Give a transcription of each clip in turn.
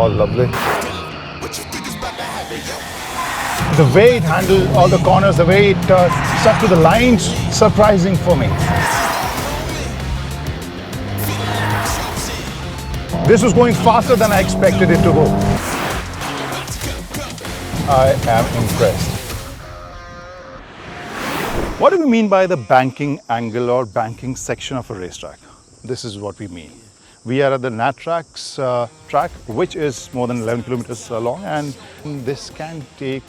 Oh, lovely. The way it handled all the corners, the way it stuck to the lines, surprising for me. This was going faster than I expected it to go. I am impressed. What do we mean by the banking angle or banking section of a racetrack? This is what we mean. We are at the NATRAX track, which is more than 11 kilometers long, and this can take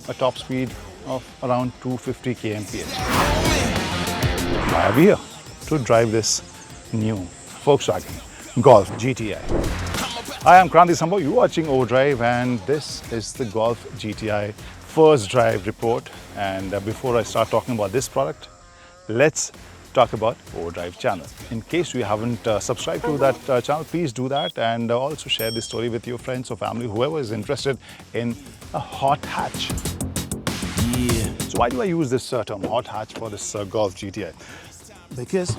a top speed of around 250 kmph. I am here to drive this new Volkswagen Golf GTI. Hi, I'm Kranti Sambhav. You're watching Overdrive, and this is the Golf GTI first drive report. And before I start talking about this product, let's talk about Overdrive channel. In case you haven't subscribed to that channel, please do that, and also share this story with your friends or family, whoever is interested in a hot hatch. Yeah. So why do I use this term hot hatch for this Golf GTI? Because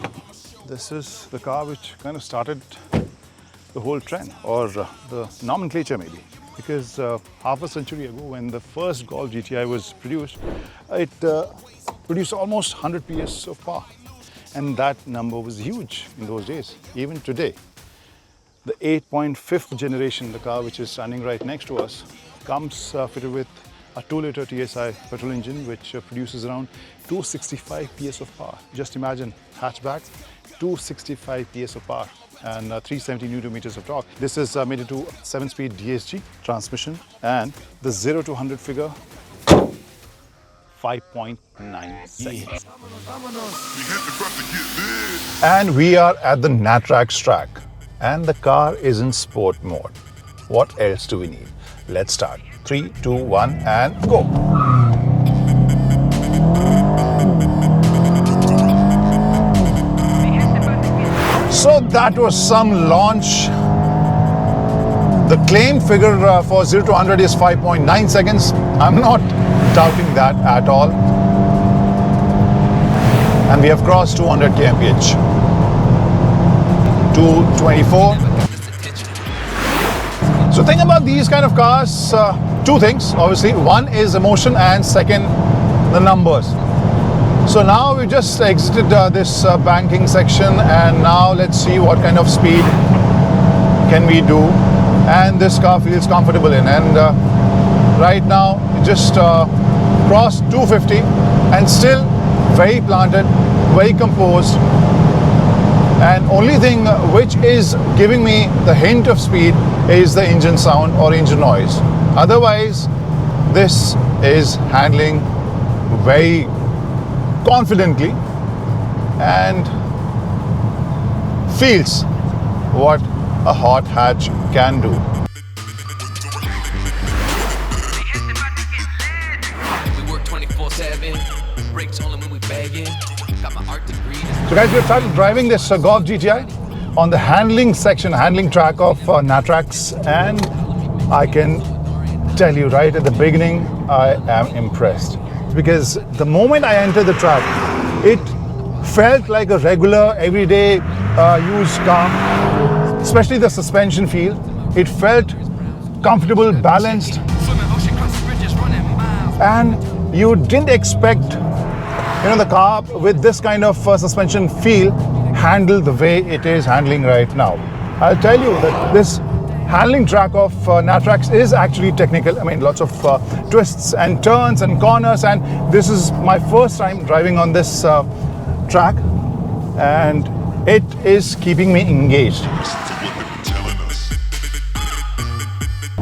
this is the car which kind of started the whole trend, or the nomenclature maybe. Because half a century ago, when the first Golf GTI was produced, it produced almost 100 PS of power. And that number was huge in those days. Even today, the 8.5th generation, the car which is standing right next to us, comes fitted with a 2-liter TSI petrol engine, which produces around 265 PS of power. Just imagine, hatchback, 265 PS of power and 370 Newton meters of torque. This is made into 7-speed DSG transmission, and the 0 to 100 figure, 5.9 seconds. And we are at the NATRAX track, and the car is in sport mode. What else do we need? Let's start. 3, 2, 1, and go. So that was some launch. The claim figure for 0 to 100 is 5.9 seconds. I'm not doubting that at all. And we have crossed 200 kmph. 224. So think about these kind of cars, two things obviously. One is emotion, and second, the numbers. So now we just exited this banking section, and now let's see what kind of speed can we do. And this car feels comfortable in, and right now it just crossed 250 and still very planted, very composed. And only thing which is giving me the hint of speed is the engine sound or engine noise. Otherwise, this is handling very confidently and feels what a hot hatch can do. So guys, we have started driving this Golf GTI on the handling section, handling track of NATRAX, and I can tell you right at the beginning, I am impressed. Because the moment I entered the track, it felt like a regular, everyday used car, especially the suspension feel. It felt comfortable, balanced, and you didn't expect, the car with this kind of suspension feel handle the way it is handling right now. I'll tell you that this handling track of NATRAX is actually technical. I mean, lots of twists and turns and corners, and this is my first time driving on this track, and it is keeping me engaged.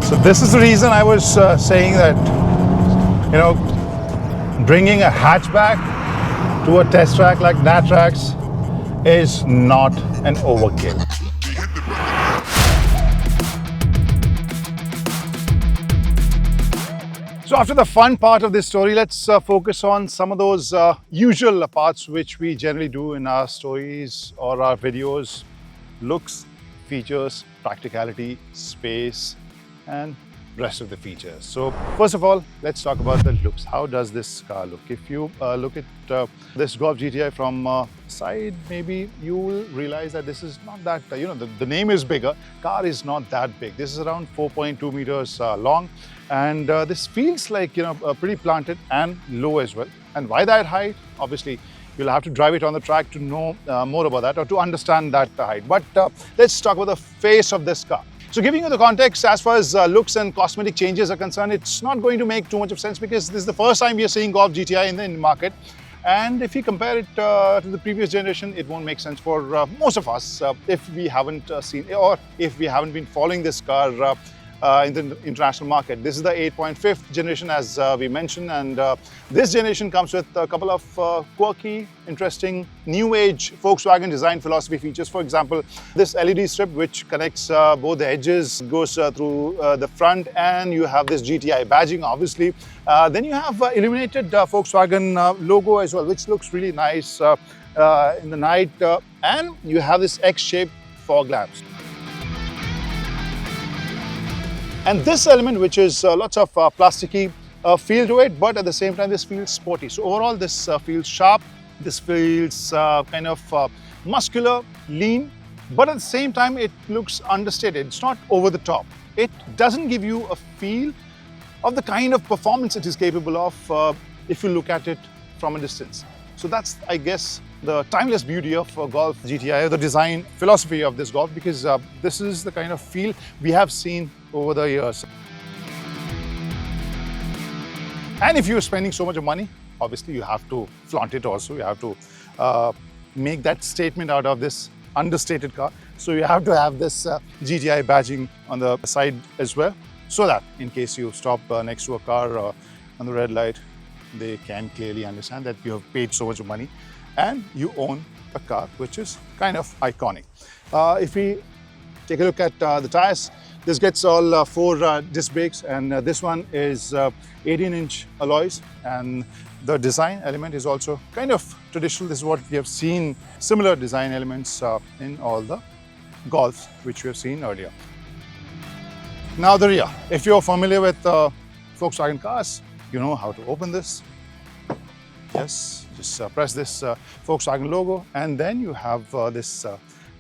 So this is the reason I was saying that, bringing a hatchback to a test track like NATRAX is not an overkill. So after the fun part of this story, let's focus on some of those usual parts which we generally do in our stories or our videos. Looks, features, practicality, space, and rest of the features. So first of all, let's talk about the looks. How does this car look? If you look at this Golf GTI from side, maybe you will realize that this is not that, the name is bigger. Car is not that big. This is around 4.2 meters long. And this feels like, pretty planted and low as well. And why that height? Obviously, you'll have to drive it on the track to know more about that or to understand that height. But let's talk about the face of this car. So giving you the context as far as looks and cosmetic changes are concerned, it's not going to make too much of sense because this is the first time we are seeing Golf GTI in the market. And if you compare it to the previous generation, it won't make sense for most of us if we haven't seen or if we haven't been following this car in the international market. This is the 8.5th generation, as we mentioned, and this generation comes with a couple of quirky, interesting, new age Volkswagen design philosophy features. For example, this LED strip which connects both the edges, goes through the front, and you have this GTI badging, obviously. Then you have illuminated Volkswagen logo as well, which looks really nice in the night, and you have this X-shaped fog lamps. And this element, which is lots of plasticky feel to it, but at the same time, this feels sporty. So overall, this feels sharp. This feels kind of muscular, lean, but at the same time, it looks understated. It's not over the top. It doesn't give you a feel of the kind of performance it is capable of if you look at it from a distance. So that's, I guess, the timeless beauty of Golf GTI, the design philosophy of this Golf, because this is the kind of feel we have seen over the years. And if you're spending so much of money, obviously you have to flaunt it also. You have to make that statement out of this understated car. So you have to have this GTI badging on the side as well, so that in case you stop next to a car on the red light, they can clearly understand that you have paid so much money and you own a car which is kind of iconic. If we take a look at the tires, this gets all 4 disc brakes, and this one is 18-inch alloys, and the design element is also kind of traditional. This is what we have seen, similar design elements in all the Golfs which we have seen earlier. Now the rear. If you're familiar with Volkswagen cars, you know how to open this. Yes, just press this Volkswagen logo, and then you have this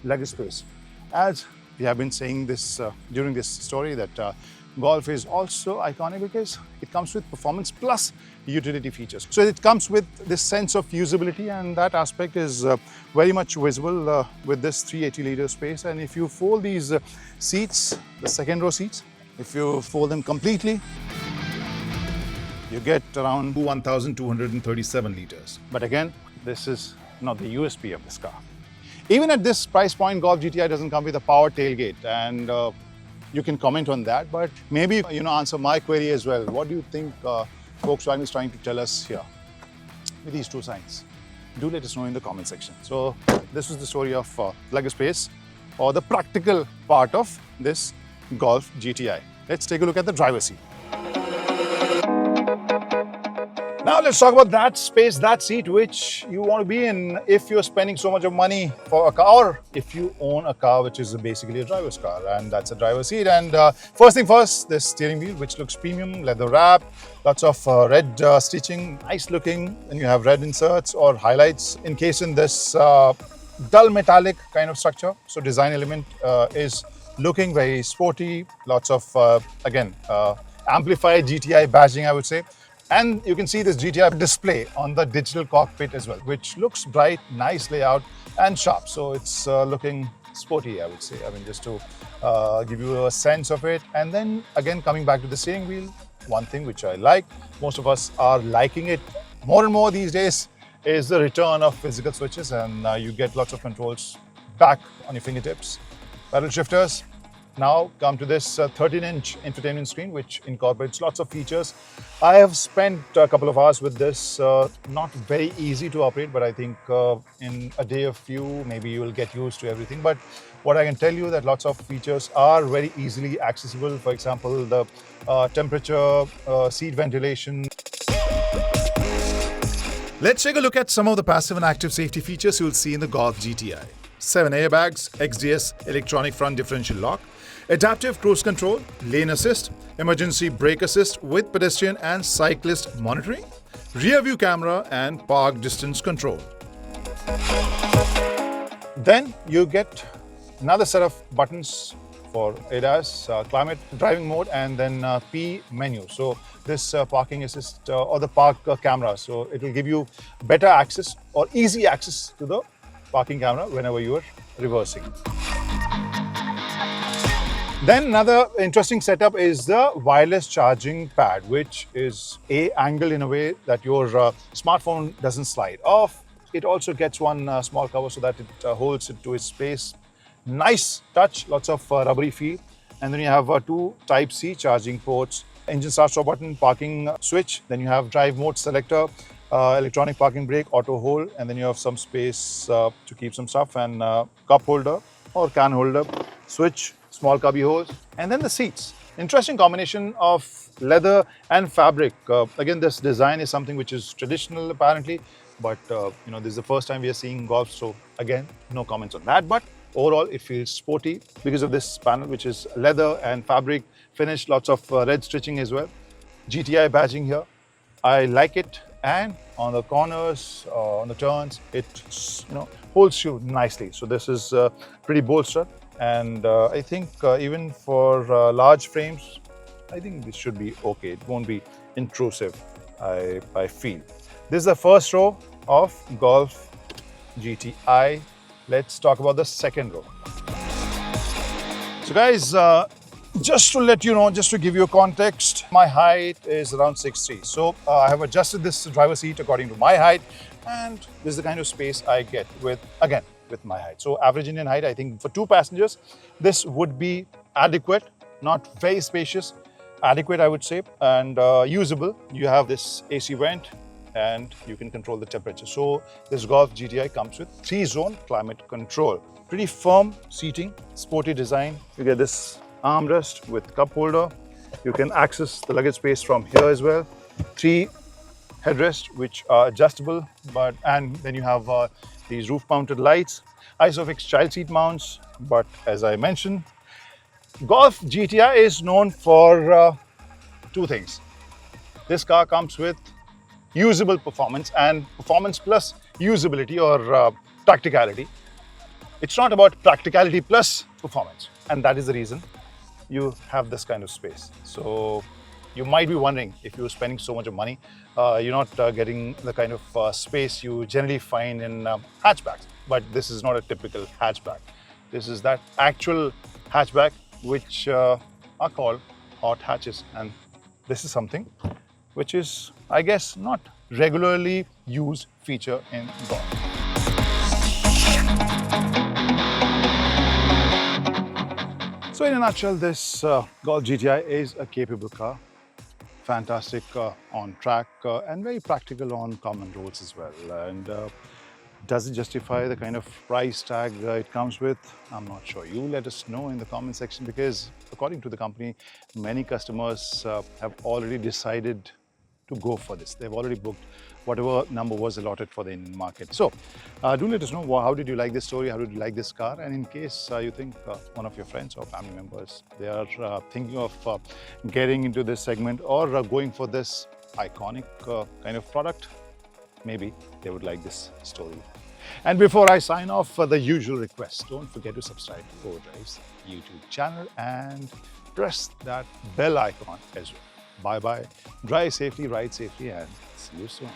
leg space. As we have been saying this during this story, that Golf is also iconic because it comes with performance plus utility features. So it comes with this sense of usability, and that aspect is very much visible with this 380-liter space. And if you fold these seats, the second row seats, if you fold them completely, you get around 1,237 liters. But again, this is not the USP of this car. Even at this price point, Golf GTI doesn't come with a power tailgate, and you can comment on that, but maybe answer my query as well. What do you think Volkswagen is trying to tell us here with these 2 signs? Do let us know in the comment section. So this is the story of leg space, or the practical part of this Golf GTI. Let's take a look at the driver's seat. Now let's talk about that space, that seat which you want to be in if you're spending so much of money for a car, or if you own a car which is basically a driver's car, and that's a driver's seat. And first thing first, this steering wheel which looks premium, leather wrap, lots of red stitching, nice looking, and you have red inserts or highlights encased in this dull metallic kind of structure. So design element is looking very sporty, lots of again amplified GTI badging, I would say. And you can see this GTI display on the digital cockpit as well, which looks bright, nice layout and sharp. So it's looking sporty, I would say. I mean, just to give you a sense of it. And then again, coming back to the steering wheel, one thing which I like, most of us are liking it more and more these days, is the return of physical switches, and you get lots of controls back on your fingertips. Pedal shifters. Now come to this 13-inch infotainment screen, which incorporates lots of features. I have spent a couple of hours with this. Not very easy to operate, but I think in a day or few, maybe you will get used to everything. But what I can tell you that lots of features are very easily accessible. For example, the temperature, seat ventilation. Let's take a look at some of the passive and active safety features you'll see in the Golf GTI. 7 airbags, XDS electronic front differential lock, adaptive cruise control, lane assist, emergency brake assist with pedestrian and cyclist monitoring, rear view camera and park distance control. Then you get another set of buttons for ADAS, climate, driving mode, and then P menu. So this parking assist or the park camera. So it will give you better access or easy access to the parking camera whenever you are reversing. Then another interesting setup is the wireless charging pad, which is angled in a way that your smartphone doesn't slide off. It also gets one small cover so that it holds it to its place. Nice touch, lots of rubbery feel. And then you have two Type-C charging ports, engine start-stop button, parking switch. Then you have drive mode selector, electronic parking brake, auto hold, and then you have some space to keep some stuff, and cup holder or can holder, switch, small cubby holes, and then the seats. Interesting combination of leather and fabric. Again, this design is something which is traditional apparently, but this is the first time we are seeing Golf, so again, no comments on that. But overall, it feels sporty because of this panel, which is leather and fabric finish, lots of red stitching as well. GTI badging here. I like it, and on the corners, on the turns, it holds you nicely. So this is pretty bolster, and I think even for large frames, I think this should be okay. It won't be intrusive, I feel. This is the first row of Golf GTI. Let's talk about the second row. So guys, just to let you know, just to give you a context, my height is around 6'3". So I have adjusted this driver's seat according to my height, and this is the kind of space I get with my height. So average Indian height, I think for two passengers, this would be adequate, not very spacious, adequate I would say, and usable. You have this AC vent, and you can control the temperature. So this Golf GTI comes with 3-zone climate control. Pretty firm seating, sporty design. You get this armrest with cup holder. You can access the luggage space from here as well. 3 headrests which are adjustable, and then you have these roof mounted lights, ISOFIX child seat mounts. But as I mentioned, Golf GTI is known for two things. This car comes with usable performance, and performance plus usability or practicality. It's not about practicality plus performance, and that is the reason you have this kind of space. So you might be wondering, if you're spending so much of money, you're not getting the kind of space you generally find in hatchbacks. But this is not a typical hatchback. This is that actual hatchback which are called hot hatches, and this is something which is, I guess, not regularly used feature in Golf. So in a nutshell, this Golf GTI is a capable car, fantastic on track, and very practical on common roads as well. And does it justify the kind of price tag it comes with? I'm not sure. You let us know in the comment section, because according to the company, many customers have already decided to go for this. They've already booked whatever number was allotted for the Indian market. So do let us know, how did you like this story? How did you like this car? And in case you think one of your friends or family members, they are thinking of getting into this segment or going for this iconic kind of product, maybe they would like this story. And before I sign off, the usual request, don't forget to subscribe to Overdrive's YouTube channel and press that bell icon as well. Bye-bye. Drive safely, ride safely, and see you soon.